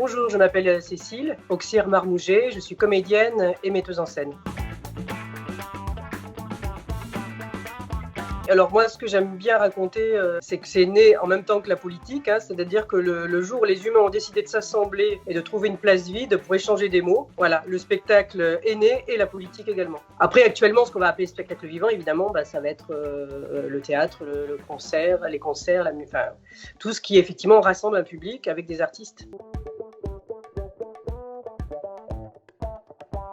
Bonjour, je m'appelle Cécile Auxier-Marmouget, je suis comédienne et metteuse en scène. Alors moi, ce que j'aime bien raconter, c'est que c'est né en même temps que la politique, c'est-à-dire que le jour où les humains ont décidé de s'assembler et de trouver une place vide pour échanger des mots, voilà, le spectacle est né et la politique également. Après, actuellement, ce qu'on va appeler spectacle vivant, évidemment, ça va être le théâtre, le concert, les concerts, tout ce qui effectivement rassemble un public avec des artistes.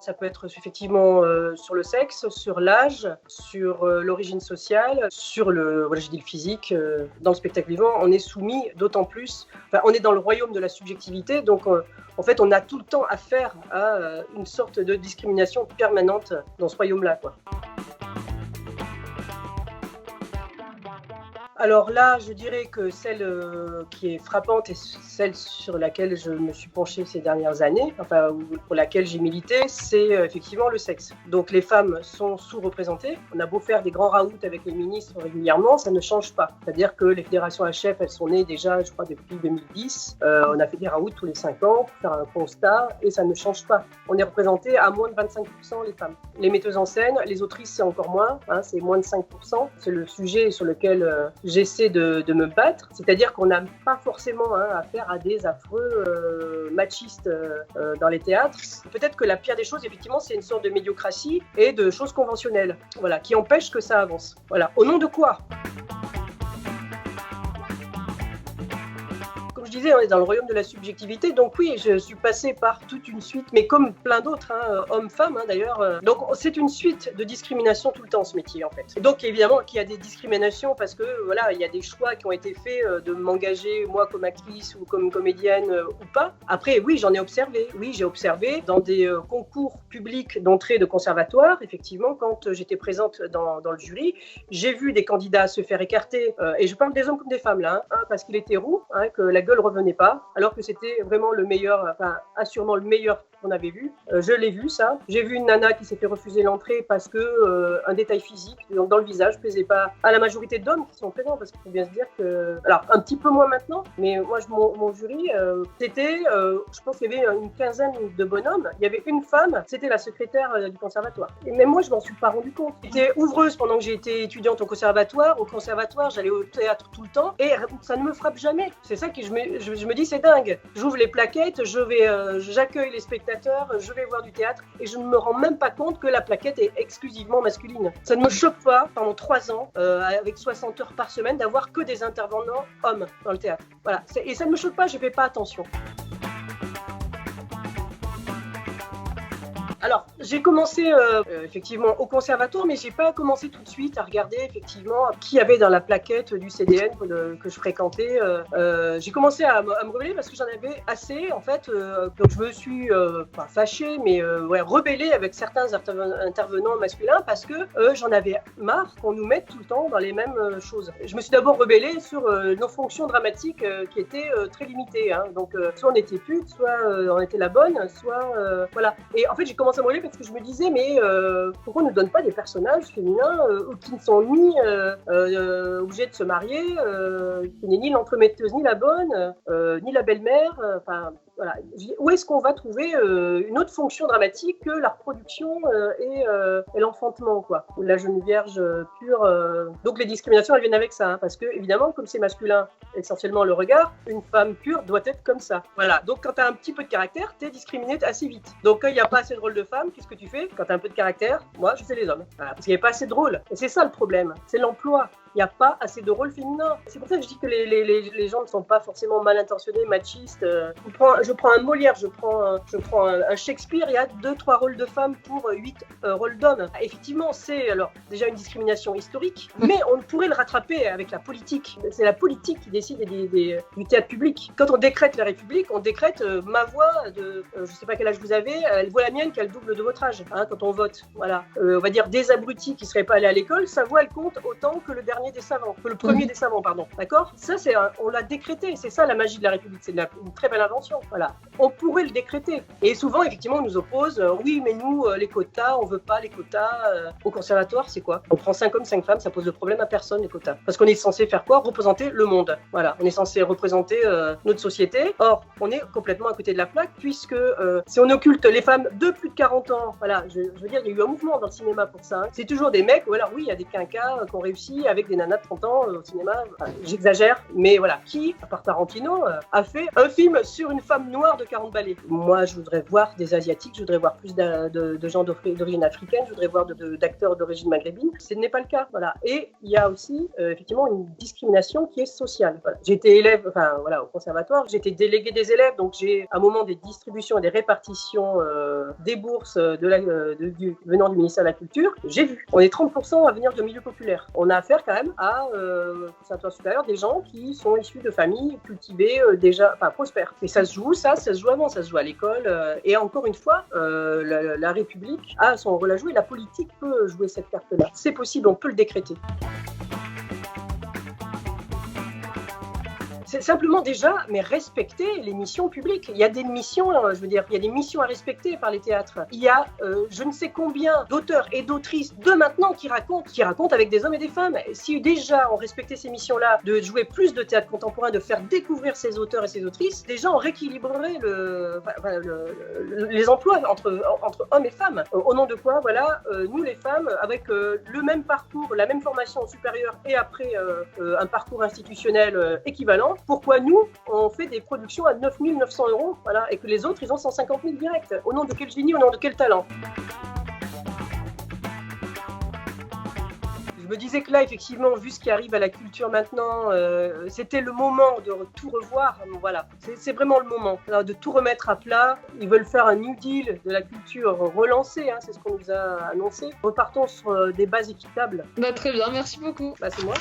Ça peut être effectivement sur le sexe, sur l'âge, sur l'origine sociale, sur le physique. Dans le spectacle vivant, on est soumis d'autant plus, on est dans le royaume de la subjectivité, donc en fait, on a tout le temps affaire à une sorte de discrimination permanente dans ce royaume-là, quoi. Alors là, je dirais que celle qui est frappante et celle sur laquelle je me suis penchée ces dernières années, pour laquelle j'ai milité, c'est effectivement le sexe. Donc les femmes sont sous-représentées. On a beau faire des grands raouts avec les ministres régulièrement, ça ne change pas. C'est-à-dire que les fédérations HF, elles sont nées déjà, je crois, depuis 2010. On a fait des raouts tous les 5 ans pour faire un constat et ça ne change pas. On est représenté à moins de 25% les femmes. Les metteuses en scène, les autrices, c'est encore moins, c'est moins de 5%. C'est le sujet sur lequel j'essaie de me battre, c'est-à-dire qu'on n'a pas forcément affaire à des affreux machistes dans les théâtres. Peut-être que la pire des choses, effectivement, c'est une sorte de médiocratie et de choses conventionnelles, voilà, qui empêchent que ça avance. Voilà. Au nom de quoi ? Je disais, on est dans le royaume de la subjectivité, donc oui, je suis passée par toute une suite, mais comme plein d'autres, hommes-femmes d'ailleurs. Donc c'est une suite de discrimination tout le temps, ce métier en fait. Et donc évidemment qu'il y a des discriminations parce que voilà, il y a des choix qui ont été faits de m'engager moi comme actrice ou comme comédienne ou pas. Après oui, j'en ai observé. Oui, j'ai observé dans des concours publics d'entrée de conservatoire, effectivement, quand j'étais présente dans le jury, j'ai vu des candidats se faire écarter, et je parle des hommes comme des femmes là, parce qu'il était roux, que la gueule revenait pas, alors que c'était vraiment le meilleur, assurément le meilleur qu'on avait vu. Je l'ai vu ça. J'ai vu une nana qui s'est fait refuser l'entrée parce que un détail physique dans le visage plaisait pas à la majorité d'hommes qui sont présents, parce qu'il faut bien se dire que, alors un petit peu moins maintenant, mais moi mon jury, c'était, je pense qu'il y avait une quinzaine de bonhommes. Il y avait une femme, c'était la secrétaire du conservatoire. Et même moi, je m'en suis pas rendu compte. J'étais ouvreuse pendant que j'ai été étudiante au conservatoire. Au conservatoire, j'allais au théâtre tout le temps et ça ne me frappe jamais. C'est ça que je me dis, c'est dingue. J'ouvre les plaquettes, j'accueille les spectateurs, je vais voir du théâtre et je ne me rends même pas compte que la plaquette est exclusivement masculine. Ça ne me choque pas, pendant 3 ans, avec 60 heures par semaine, d'avoir que des intervenants hommes dans le théâtre. Voilà. Et ça ne me choque pas, je ne fais pas attention. Alors, j'ai commencé effectivement au conservatoire, mais j'ai pas commencé tout de suite à regarder effectivement qui y avait dans la plaquette du CDN que je fréquentais. J'ai commencé à me rebeller parce que j'en avais assez en fait. Donc je me suis pas fâchée, mais rebellée avec certains intervenants masculins parce que j'en avais marre qu'on nous mette tout le temps dans les mêmes choses. Je me suis d'abord rebellée sur nos fonctions dramatiques qui étaient très limitées. Donc soit on était pute, soit on était la bonne, soit voilà. Et en fait j'ai commencé à me rebeller parce que je me disais mais pourquoi on ne donne pas des personnages féminins qui ne sont ni obligés de se marier, qui n'est ni l'entremetteuse ni la bonne, ni la belle-mère, voilà. Où est-ce qu'on va trouver une autre fonction dramatique que la reproduction et l'enfantement, quoi, ou la jeune vierge pure. Donc les discriminations elles viennent avec ça, parce que évidemment comme c'est masculin, essentiellement le regard, une femme pure doit être comme ça. Voilà. Donc quand tu as un petit peu de caractère, tu es discriminé assez vite. Donc quand il n'y a pas assez de rôle de femme, qu'est-ce que tu fais? Quand tu as un peu de caractère, moi je fais les hommes. Voilà. Parce qu'il n'y a pas assez de rôle. Et c'est ça le problème, c'est l'emploi. Il n'y a pas assez de rôles féminins. C'est pour ça que je dis que les gens ne sont pas forcément mal intentionnés, machistes. Je prends un Molière, je prends un Shakespeare, il y a 2-3 rôles de femmes pour 8 rôles d'hommes. Effectivement, c'est alors déjà une discrimination historique, mais on pourrait le rattraper avec la politique. C'est la politique qui décide du théâtre public. Quand on décrète la République, on décrète ma voix de, je ne sais pas quel âge vous avez, elle voit la mienne qui a le double de votre âge, quand on vote. Voilà. On va dire des abrutis qui ne seraient pas allés à l'école, sa voix elle compte autant que le dernier dernier des savants, que le premier des savants, pardon. D'accord ? Ça, on l'a décrété. C'est ça la magie de la République. C'est une très belle invention. Voilà. On pourrait le décréter. Et souvent, effectivement, on nous oppose. Oui, mais nous, les quotas, on veut pas les quotas. Au conservatoire, c'est quoi ? On prend 5 hommes, 5 femmes, ça pose de problème à personne, les quotas. Parce qu'on est censé faire quoi ? Représenter le monde. Voilà. On est censé représenter notre société. Or, on est complètement à côté de la plaque, puisque si on occulte les femmes de plus de 40 ans, voilà, je veux dire, il y a eu un mouvement dans le cinéma pour ça. Hein. C'est toujours des mecs, voilà, oui, il y a des quinquas qui ont réussi avec des nanas de 30 ans au cinéma. Enfin, j'exagère, mais voilà. Qui, à part Tarantino, a fait un film sur une femme noire de 40 balais ? Moi, je voudrais voir des Asiatiques, je voudrais voir plus de gens d'origine africaine, je voudrais voir d'acteurs d'origine maghrébine. Ce n'est pas le cas, voilà. Et il y a aussi, effectivement, une discrimination qui est sociale. Voilà. J'ai été élève, enfin, voilà, au conservatoire, j'ai été déléguée des élèves, donc j'ai, à un moment des distributions et des répartitions des bourses venant du ministère de la Culture, j'ai vu. On est 30% à venir de milieux populaires. On a affaire quand même à, conservatoire supérieur, des gens qui sont issus de familles cultivées déjà, enfin, prospères. Et ça se joue, ça se joue avant, ça se joue à l'école. Et encore une fois, la République a son rôle à jouer. La politique peut jouer cette carte-là. C'est possible, on peut le décréter. C'est simplement déjà, mais respecter les missions publiques. Il y a des missions, il y a des missions à respecter par les théâtres. Il y a je ne sais combien d'auteurs et d'autrices de maintenant qui racontent avec des hommes et des femmes. Si déjà on respectait ces missions-là, de jouer plus de théâtre contemporain, de faire découvrir ces auteurs et ces autrices, déjà on rééquilibrerait les emplois entre hommes et femmes. Au nom de quoi, voilà, nous les femmes, avec le même parcours, la même formation supérieure et après un parcours institutionnel équivalent, pourquoi nous, on fait des productions à 9 900 €, voilà, et que les autres, ils ont 150 000 directs. Au nom de quel génie, au nom de quel talent ? Je me disais que là, effectivement, vu ce qui arrive à la culture maintenant, c'était le moment de tout revoir. Voilà, c'est vraiment le moment de tout remettre à plat. Ils veulent faire un New Deal de la culture relancée, hein, c'est ce qu'on nous a annoncé. Repartons sur des bases équitables. Très bien, merci beaucoup. C'est moi.